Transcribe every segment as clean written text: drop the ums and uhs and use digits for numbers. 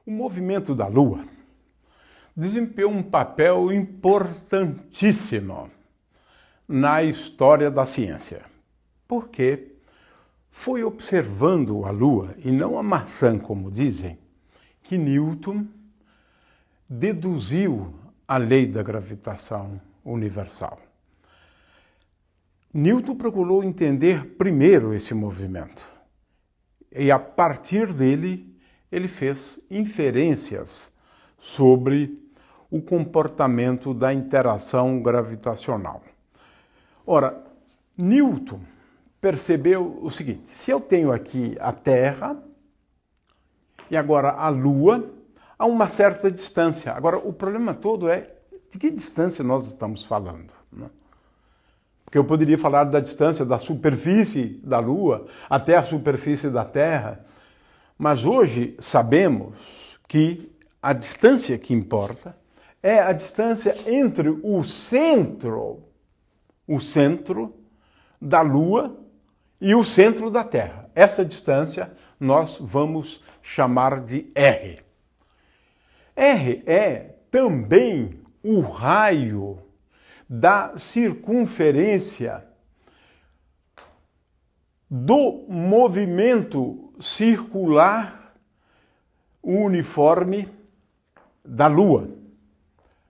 O movimento da Lua desempenhou um papel importantíssimo na história da ciência, porque foi observando a Lua, e não a maçã, como dizem, que Newton deduziu a lei da gravitação universal. Newton procurou entender primeiro esse movimento, e a partir dele ele fez inferências sobre o comportamento da interação gravitacional. Ora, Newton percebeu o seguinte: se eu tenho aqui a Terra e agora a Lua, a uma certa distância. Agora, o problema todo é de que distância nós estamos falando, né? Porque eu poderia falar da distância da superfície da Lua até a superfície da Terra, mas hoje sabemos que a distância que importa é a distância entre o centro da Lua e o centro da Terra. Essa distância nós vamos chamar de R. R é também o raio da circunferência do movimento circular uniforme da Lua.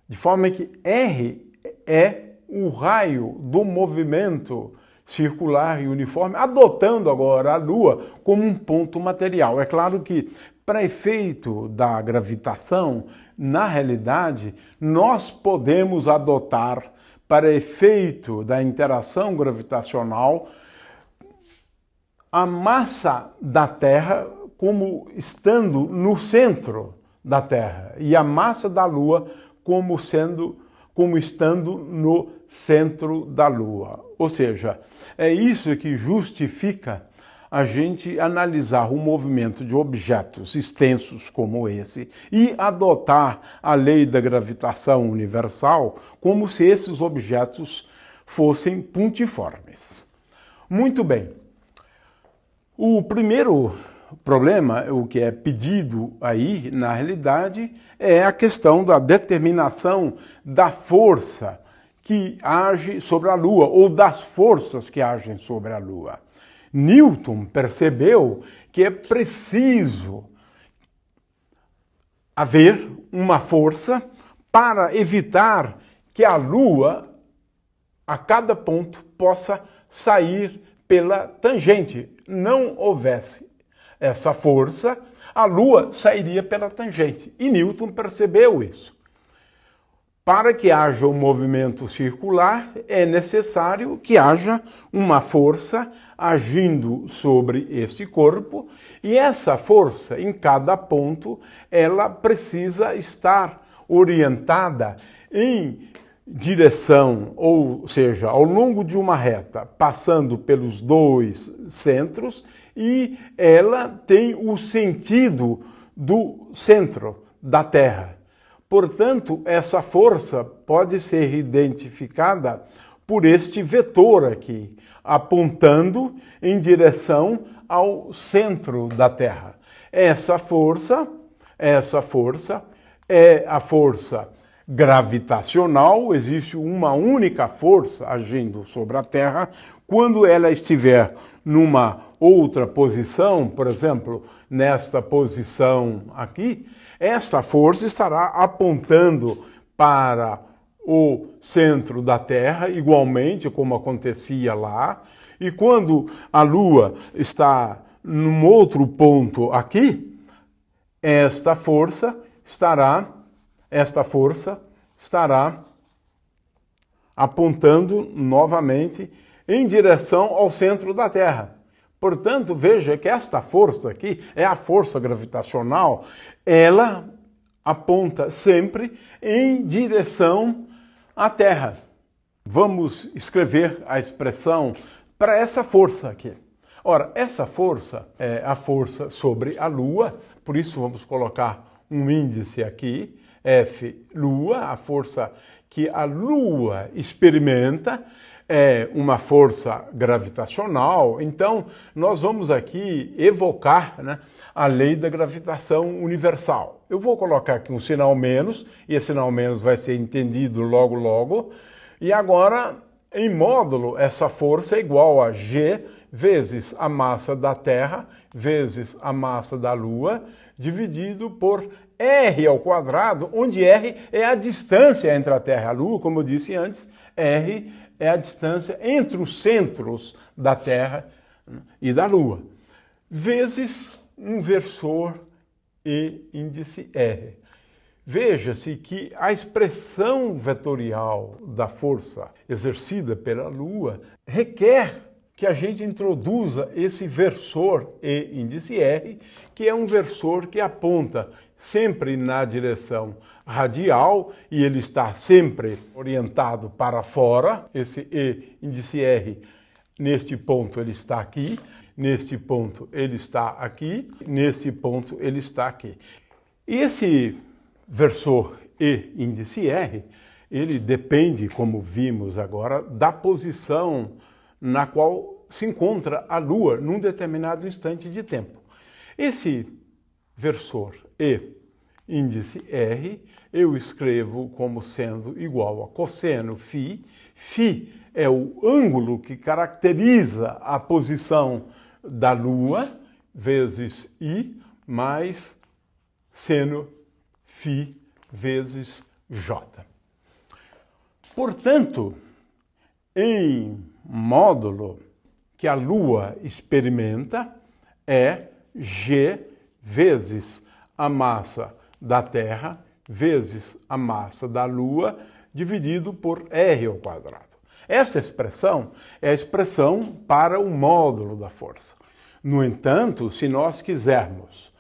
De forma que R é o raio do movimento circular e uniforme, adotando agora a Lua como um ponto material. É claro que, para efeito da gravitação, na realidade, nós podemos adotar, para efeito da interação gravitacional, a massa da Terra como estando no centro da Terra e a massa da Lua como estando no centro da Lua. Ou seja, é isso que justifica a gente analisar o movimento de objetos extensos como esse e adotar a lei da gravitação universal como se esses objetos fossem pontiformes. Muito bem. O primeiro problema, o que é pedido aí, na realidade, é a questão da determinação da força que age sobre a Lua, ou das forças que agem sobre a Lua. Newton percebeu que é preciso haver uma força para evitar que a Lua, a cada ponto, possa sair pela tangente. Não houvesse essa força, a Lua sairia pela tangente. E Newton percebeu isso. Para que haja um movimento circular, é necessário que haja uma força agindo sobre esse corpo, e essa força, em cada ponto, ela precisa estar orientada em direção, ou seja, ao longo de uma reta, passando pelos dois centros, e ela tem o sentido do centro da Terra. Portanto, essa força pode ser identificada por este vetor aqui, apontando em direção ao centro da Terra. Essa força é a força gravitacional. Existe uma única força agindo sobre a Terra. Quando ela estiver numa outra posição, por exemplo, nesta posição aqui, esta força estará apontando para o centro da Terra, igualmente como acontecia lá. E quando a Lua está num outro ponto aqui, esta força estará apontando novamente em direção ao centro da Terra. Portanto, veja que esta força aqui é a força gravitacional, ela aponta sempre em direção à Terra. Vamos escrever a expressão para essa força aqui. Ora, essa força é a força sobre a Lua, por isso vamos colocar um índice aqui, F Lua, a força que a Lua experimenta, é uma força gravitacional, então nós vamos aqui evocar, né, a lei da gravitação universal. Eu vou colocar aqui um sinal menos, e esse sinal menos vai ser entendido logo logo, e agora, em módulo, essa força é igual a G vezes a massa da Terra vezes a massa da Lua, dividido por R ao quadrado, onde R é a distância entre a Terra e a Lua, como eu disse antes, R é a distância entre os centros da Terra e da Lua, vezes um versor E índice R. Veja-se que a expressão vetorial da força exercida pela Lua requer que a gente introduza esse versor E índice R, que é um versor que aponta sempre na direção radial e ele está sempre orientado para fora. Esse E índice R, neste ponto ele está aqui, neste ponto ele está aqui, nesse ponto ele está aqui. E esse versor E índice R, ele depende, como vimos agora, da posição na qual se encontra a Lua num determinado instante de tempo. Esse versor E índice R eu escrevo como sendo igual a cosseno φ. Φ é o ângulo que caracteriza a posição da Lua, vezes I, mais seno φ vezes J. Portanto, em módulo que a Lua experimenta é G vezes a massa da Terra vezes a massa da Lua dividido por R ao quadrado. Essa expressão é a expressão para o módulo da força. No entanto, se nós quisermos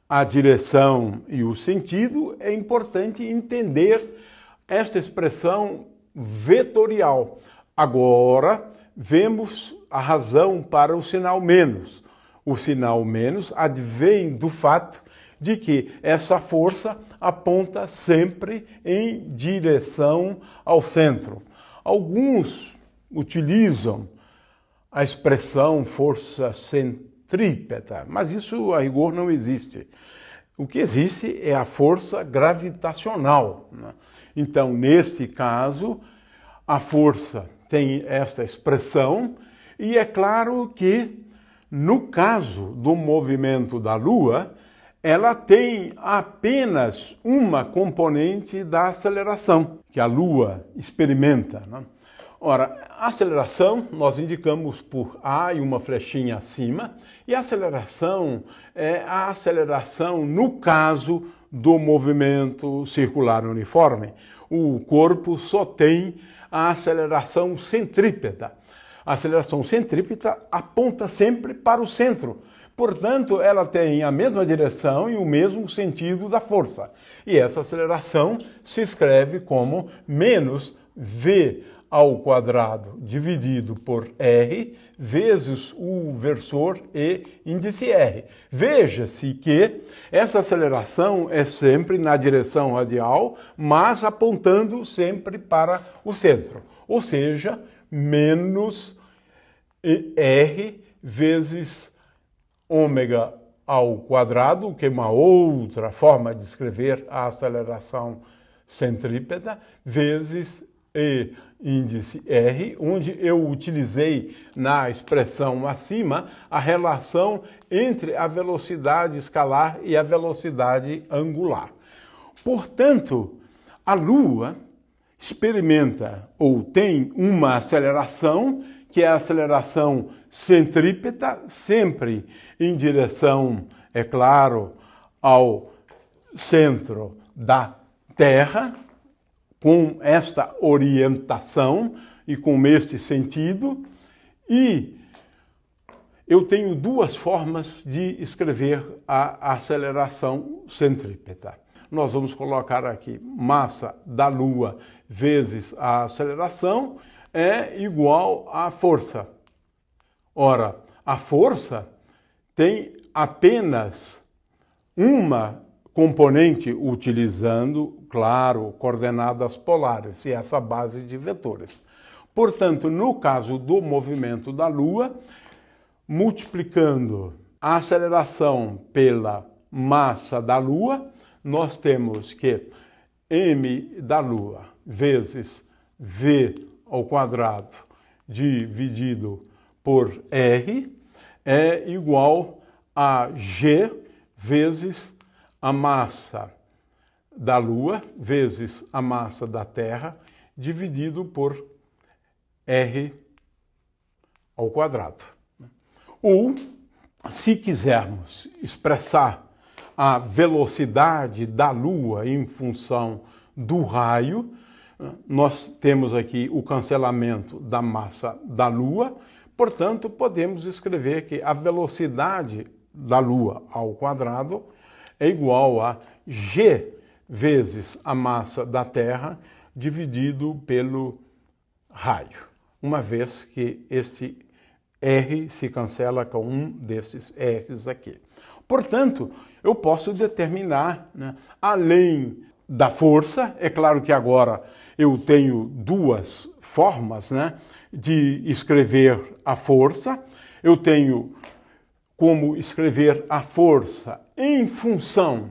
a direção e o sentido, é importante entender esta expressão vetorial. Agora, vemos a razão para o sinal menos. O sinal menos advém do fato de que essa força aponta sempre em direção ao centro. Alguns utilizam a expressão força centrípeta, mas isso a rigor não existe. O que existe é a força gravitacional, né? Então, nesse caso, a força tem esta expressão e é claro que, no caso do movimento da Lua, ela tem apenas uma componente da aceleração que a Lua experimenta, né? Ora, a aceleração nós indicamos por A e uma flechinha acima, e a aceleração é a aceleração no caso do movimento circular uniforme. O corpo só tem a aceleração centrípeta. A aceleração centrípeta aponta sempre para o centro. Portanto, ela tem a mesma direção e o mesmo sentido da força. E essa aceleração se escreve como menos v ao quadrado dividido por r vezes o versor E índice R. Veja-se que essa aceleração é sempre na direção radial, mas apontando sempre para o centro. Ou seja, menos r vezes ômega ao quadrado, que é uma outra forma de escrever a aceleração centrípeta, vezes E índice R, onde eu utilizei na expressão acima a relação entre a velocidade escalar e a velocidade angular. Portanto, a Lua experimenta ou tem uma aceleração, que é a aceleração centrípeta, sempre em direção, é claro, ao centro da Terra, com esta orientação e com este sentido, e eu tenho duas formas de escrever a aceleração centrípeta. Nós vamos colocar aqui massa da Lua vezes a aceleração é igual à força. Ora, a força tem apenas uma componente utilizando, claro, coordenadas polares e essa base de vetores. Portanto, no caso do movimento da Lua, multiplicando a aceleração pela massa da Lua, nós temos que m da Lua vezes v ao quadrado dividido por r é igual a g vezes a massa da Lua vezes a massa da Terra dividido por r ao quadrado. Ou, se quisermos expressar a velocidade da Lua em função do raio, nós temos aqui o cancelamento da massa da Lua, portanto, podemos escrever que a velocidade da Lua ao quadrado é igual a g vezes a massa da Terra dividido pelo raio, uma vez que esse R se cancela com um desses R's aqui. Portanto, eu posso determinar, além da força, é claro que agora eu tenho duas formas de escrever a força. Eu tenho como escrever a força em função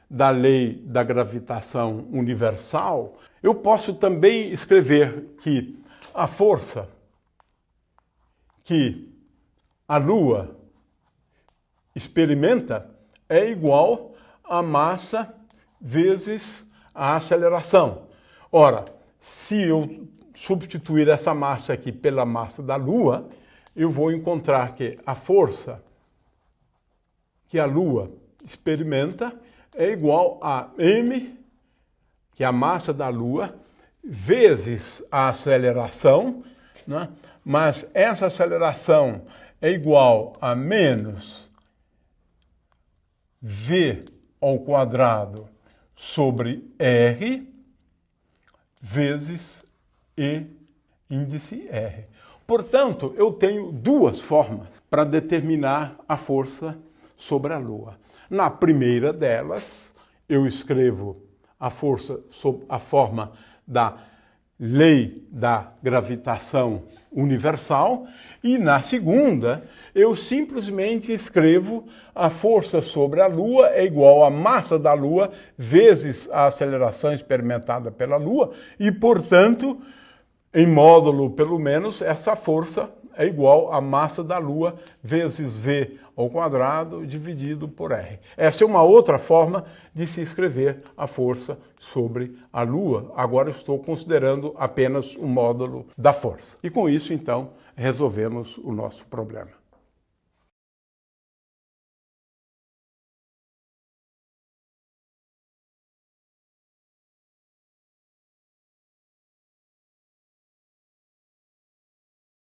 da lei da gravitação universal. Eu posso também escrever que a força que a Lua experimenta é igual a massa vezes a aceleração. Ora, se eu substituir essa massa aqui pela massa da Lua, eu vou encontrar que a força que a Lua experimenta é igual a m, que é a massa da Lua, vezes a aceleração, mas essa aceleração é igual a menos v ao quadrado sobre r vezes e índice r. Portanto, eu tenho duas formas para determinar a força sobre a Lua. Na primeira delas, eu escrevo a força sob a forma da lei da gravitação universal, e na segunda, eu simplesmente escrevo a força sobre a Lua é igual à massa da Lua vezes a aceleração experimentada pela Lua, e, portanto, em módulo, pelo menos, essa força é igual à massa da Lua vezes v ao quadrado dividido por r. Essa é uma outra forma de se escrever a força sobre a Lua. Agora estou considerando apenas o módulo da força. E com isso, então, resolvemos o nosso problema.